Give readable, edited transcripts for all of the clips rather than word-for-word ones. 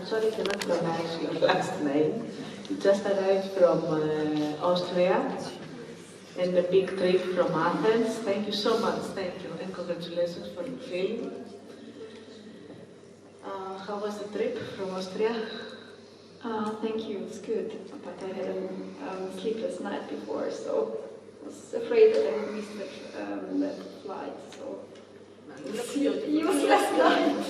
I'm sorry I cannot pronounce your last name. You just arrived from Austria and a big trip from Athens. Thank you so much, thank you, and congratulations for the film. How was the trip from Austria? Thank you, it's good, but I had a sleepless night before, so I was afraid that I would miss that flight, so useless night.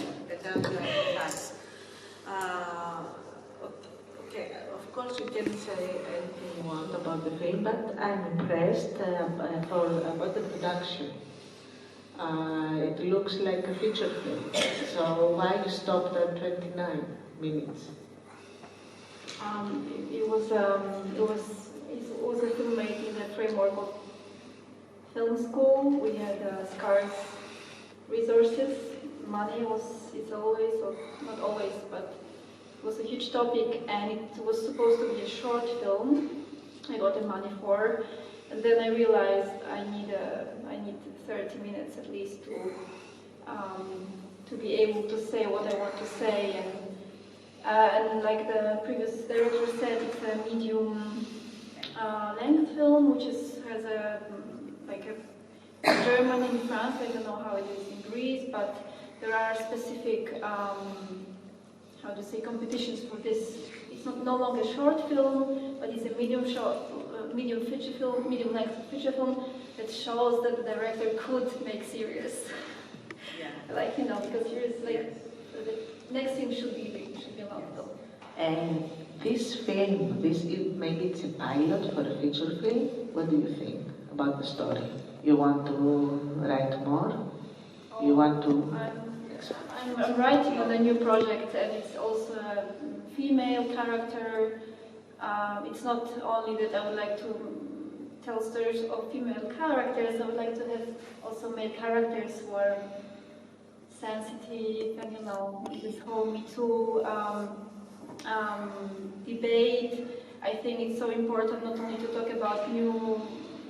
Okay, of course you can say anything you want about the film, but I'm impressed about the production. It looks like a feature film, so why you stopped at 29 minutes? It was a film made in the framework of film school. We had scarce resources. Money it's always, or not always, but it was a huge topic, and it was supposed to be a short film. I got the money for, and then I realized I need 30 minutes at least to be able to say what I want to say, and like the previous director said, it's a medium length film, which has a German in France. I don't know how it is in Greece, but there are specific competitions for this. It's no longer a short film, but it's a medium feature film, medium length feature film that shows that the director could make serious. Yeah. Because serious, the next thing should be long film. And this film, maybe it's a pilot for a feature film. What do you think about the story? You want to write more? You want to? I'm writing on a new project, and it's also a female character. It's not only that I would like to tell stories of female characters, I would like to have also male characters who are sensitive, and this whole Me Too debate. I think it's so important not only to talk about new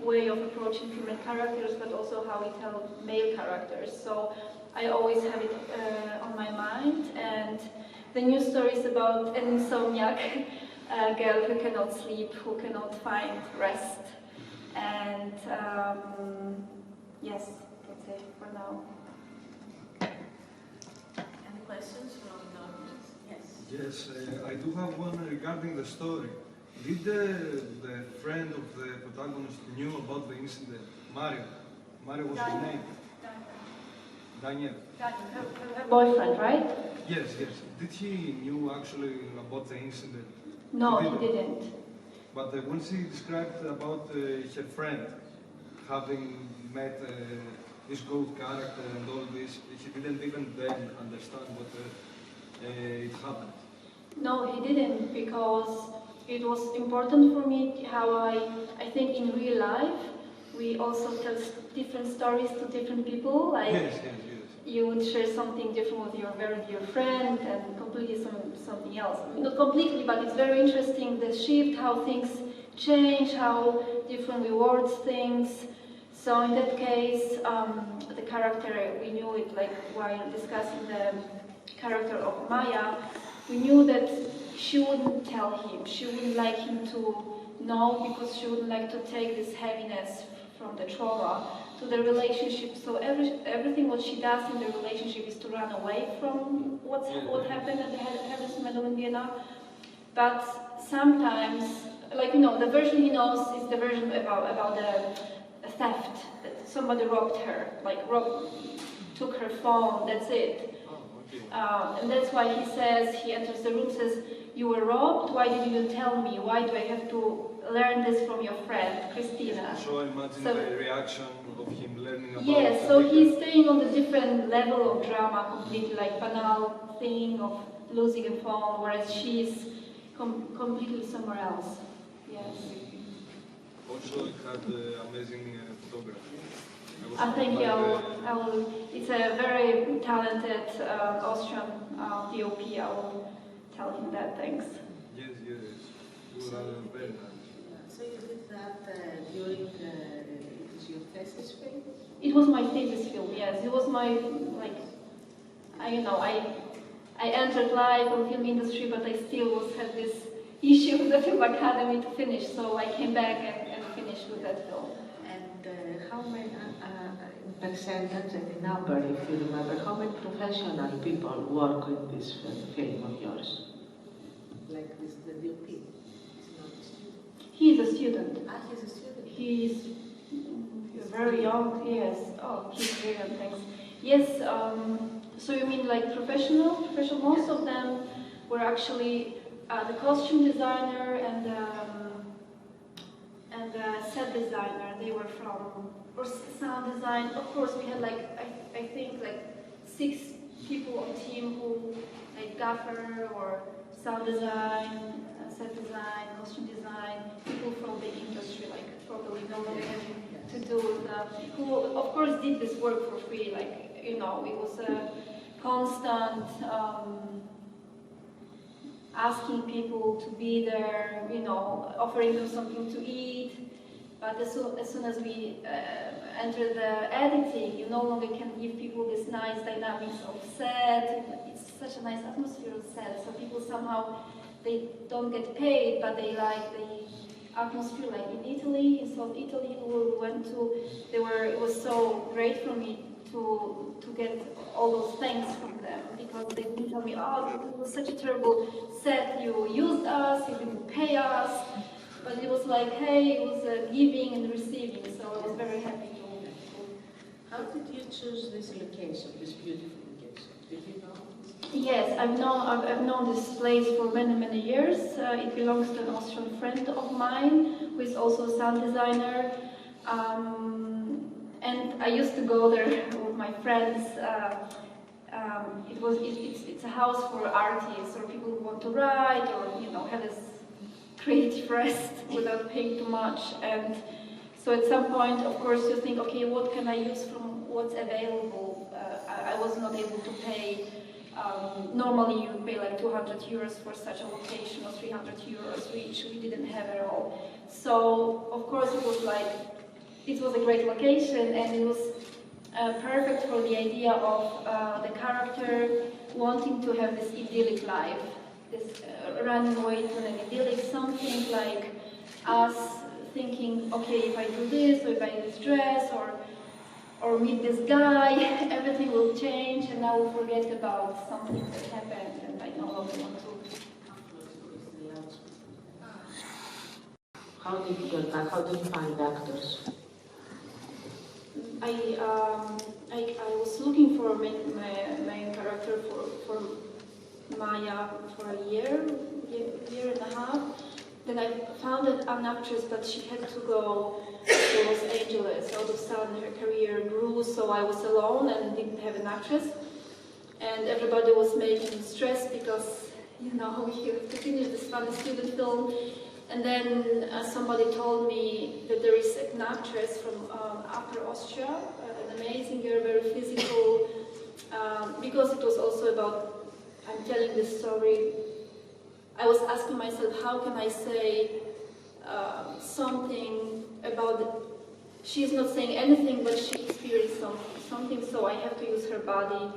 way of approaching female characters, but also how we tell male characters. So I always have it on my mind, and the new story is about an insomniac girl who cannot sleep, who cannot find rest, and yes, that's it for now. Any questions from the audience? Yes. Yes, I do have one regarding the story. Did the friend of the protagonist knew about the incident? Mario was his name. Daniel. Her boyfriend, right? Yes. Did he knew actually about the incident? No, he didn't. But when she described about her friend having met this goat character and all this, he didn't even then understand what it happened. No, he didn't, because it was important for me how I think in real life we also tell different stories to different people. Yes. You would share something different with your very dear friend and completely something else. Not completely, but it's very interesting, the shift, how things change, how different we word things. So in that case, the character, we knew it while discussing the character of Maya, we knew that she wouldn't tell him, she wouldn't like him to know, because she wouldn't like to take this heaviness from the trauma to the relationship. So everything what she does in the relationship is to run away from what happened at the Harris Meadow in Vienna. But sometimes, the version he knows is the version about the theft, that somebody robbed her, took her phone, that's it. And that's why he enters the room, says, "You were robbed, why did you tell me? Why do I have to learn this from your friend, Christina?" So I imagine the reaction of him learning about yes, so he's staying on the different level of drama, completely banal thing of losing a phone, whereas she's completely somewhere else. Yes. Also, it had amazing photography. Thank you. It's a very talented Austrian DOP. I will tell him that. Thanks. Yes. You were very nice. So you did that during your thesis film? It was my thesis film. Yes, it was my I entered live on film industry, but I still had this issue with the film academy to finish, so I came back and finished with that film. And how many, percentage and the number, if you remember, how many professional people work in this film of yours? Like this, the DOP? He's not a student. He's a student. Ah, he's a student. He's very young, yes. Oh, he's brilliant, thanks. Yes, so you mean like professional? Most of them were actually the costume designer and set designer. They were from, or sound design. Of course, we had like, I think like 6 people on team who, like gaffer or sound design, set design, costume design, people from the industry, like probably no one had to do with who of course did this work for free, like, you know, it was a constant asking people to be there, you know, offering them something to eat. But as soon as we enter the editing, you no longer can give people this nice dynamics of set. It's such a nice atmosphere of set, so people somehow, they don't get paid, but they like the atmosphere, like in Italy, in South Italy, where we went to. It was so great for me to get all those thanks from them, because they didn't tell me, oh, it was such a terrible set, you used us, you didn't pay us. But it was like, hey, it was giving and receiving, so I was very happy to. How did you choose this location, this beautiful location? Did you know? Yes, I've known this place for many years. It belongs to an Austrian friend of mine, who is also a sound designer. And I used to go there with my friends. It's a house for artists or people who want to write or, you know, have this creative rest without paying too much. And so at some point, of course, you think, okay, what can I use from what's available? I was not able to pay. Normally, you pay like 200 euros for such a location, or 300 euros, which we didn't have at all. So, of course, it was like, it was a great location, and it was perfect for the idea of the character wanting to have this idyllic life, this running away to an idyllic, something like us thinking, okay, if I do this, or if I do this dress, or meet this guy, everything will change, and I will forget about something that happened, and I no longer want to. How did you find actors? I was looking for my main character for Maya for a year and a half. Then I found an actress, but she had to go to Los Angeles. All of a sudden, her career grew, so I was alone and didn't have an actress. And everybody was making me stress because, you know, we have to finish this fun student film. And then somebody told me that there is an actress from Upper Austria, an amazing girl, very physical, because it was also about, I'm telling this story, I was asking myself, how can I say something about she's not saying anything, but she experienced something, so I have to use her body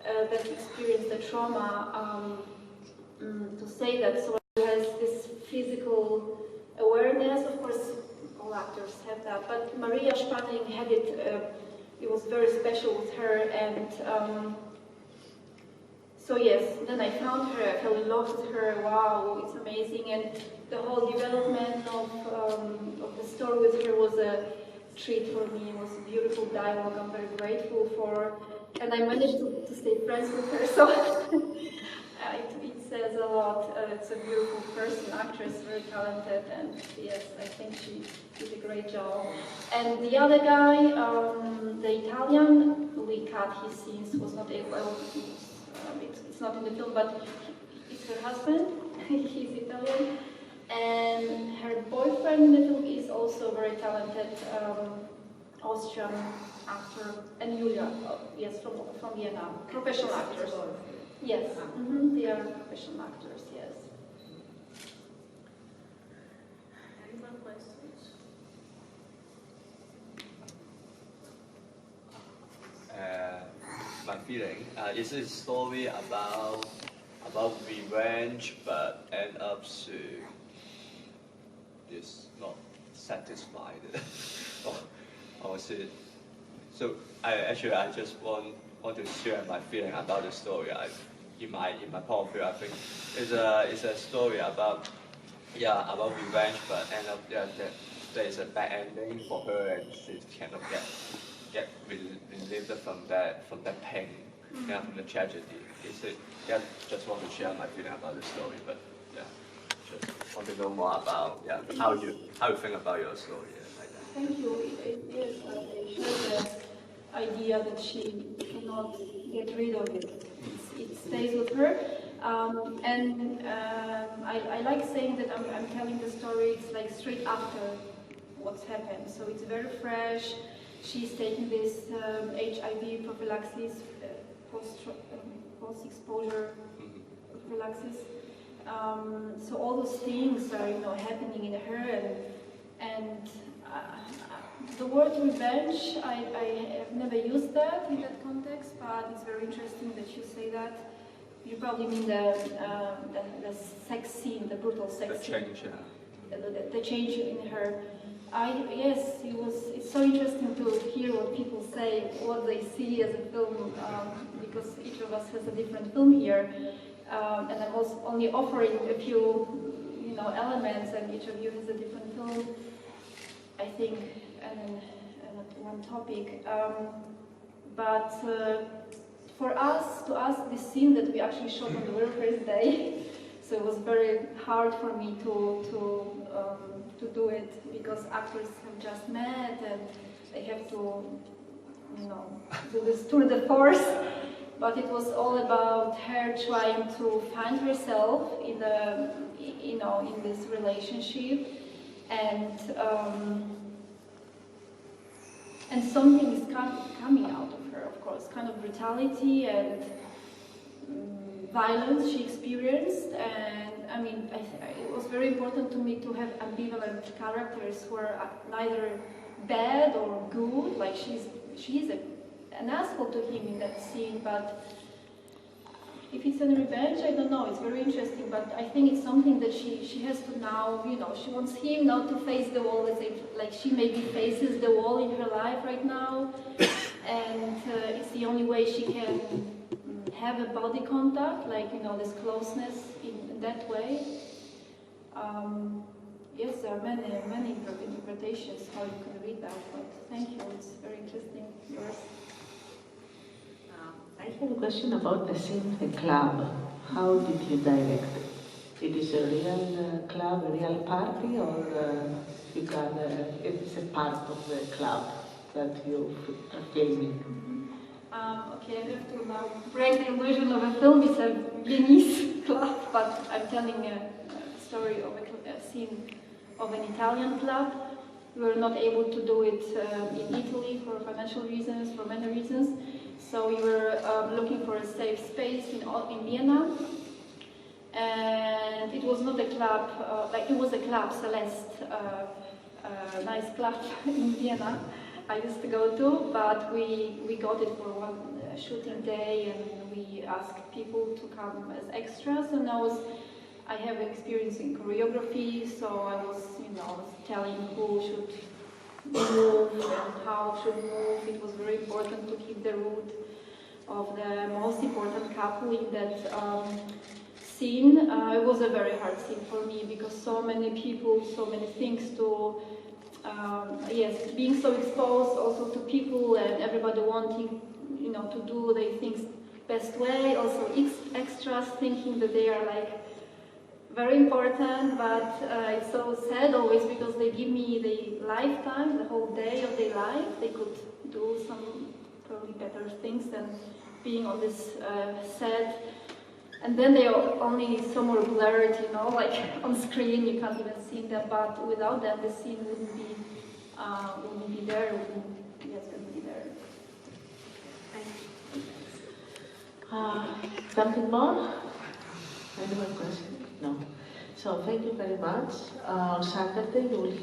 that experienced the trauma to say that. So it has this physical awareness. Of course, all actors have that, but Maria Spanning had it. It was very special with her, and so yes, then I found her, I fell in love with her, wow, it's amazing, and the whole development of the story with her was a treat for me. It was a beautiful dialogue, I'm very grateful for, and I managed to stay friends with her, so it says a lot. It's a beautiful person, actress, very talented, and yes, I think she did a great job. And the other guy, the Italian, we cut his scenes, was not able. It's not in the film, but it's her husband. He's Italian, and her boyfriend in the film is also very talented Austrian actor, and Julia, yes, from Vienna, professional actors. Yes, they are professional actors. Yes. Any more questions? My feeling. It's a story about revenge, but end up to is not satisfied. or so I just want to share my feeling about the story. In my point of view, I think it's a story about revenge, but end up there is a bad ending for her, and she cannot get relieved from that pain, from the tragedy. Just want to share my feeling about the story, but just want to know more about how you think about your story. Like that. Thank you. Yes, I share the idea that she cannot get rid of it. It stays with her. I like saying that I'm telling the story, it's like straight after what's happened. So it's very fresh. She's taking this HIV prophylaxis, post-exposure prophylaxis. So all those things are, happening in her, and the word revenge, I have never used that in that context, but it's very interesting that you say that. You probably mean the sex scene, the brutal sex scene. The change in her. Yes, it's so interesting to hear what people say, what they see as a film, because each of us has a different film here, and I'm also only offering a few, elements, and each of you has a different film, I think, and one topic. But for us, this scene that we actually shot on the very first day, so it was very hard for me to do it, because actors have just met and they have to, do this tour de force. But it was all about her trying to find herself in this relationship, and something is coming out of her, of course, kind of brutality and violence she experienced. And I mean, it was very important to me to have ambivalent characters who are neither bad or good. Like she's an asshole to him in that scene, but if it's a revenge, I don't know. It's very interesting, but I think it's something that she has to now, she wants him not to face the wall, as if like she maybe faces the wall in her life right now, and it's the only way she can have a body contact, like this closeness in that way. Yes, there are many interpretations how you can read that, but thank you. It's very interesting. Yours. I have a question about the scene, the club. How did you direct it? It is a real club, a real party, or it is a part of the club that you are filming? Okay, I have to now break the illusion of a film. It's a Viennese club, but I'm telling a story of a scene of an Italian club. We were not able to do it in Italy for financial reasons, for many reasons. So we were looking for a safe space in Vienna, and it was not a club, it was a club, Celeste, a nice club in Vienna I used to go to, but we got it for one shooting day, and we asked people to come as extras, and I have experience in choreography, so I was, telling who should move and how should move. It was very important to keep the root of the most important couple in that scene. It was a very hard scene for me, because so many people, so many things to, being so exposed also to people, and everybody wanting, to do their things best way. Also extras thinking that they are like very important, but it's so sad always, because they give me the lifetime, the whole day of their life. They could do some probably better things than being on this set. And then they are only so more blurred, like on screen you can't even see them, but without them the scene wouldn't be there, wouldn't be there. Something more? Any more questions? No. So thank you very much. On Saturday you will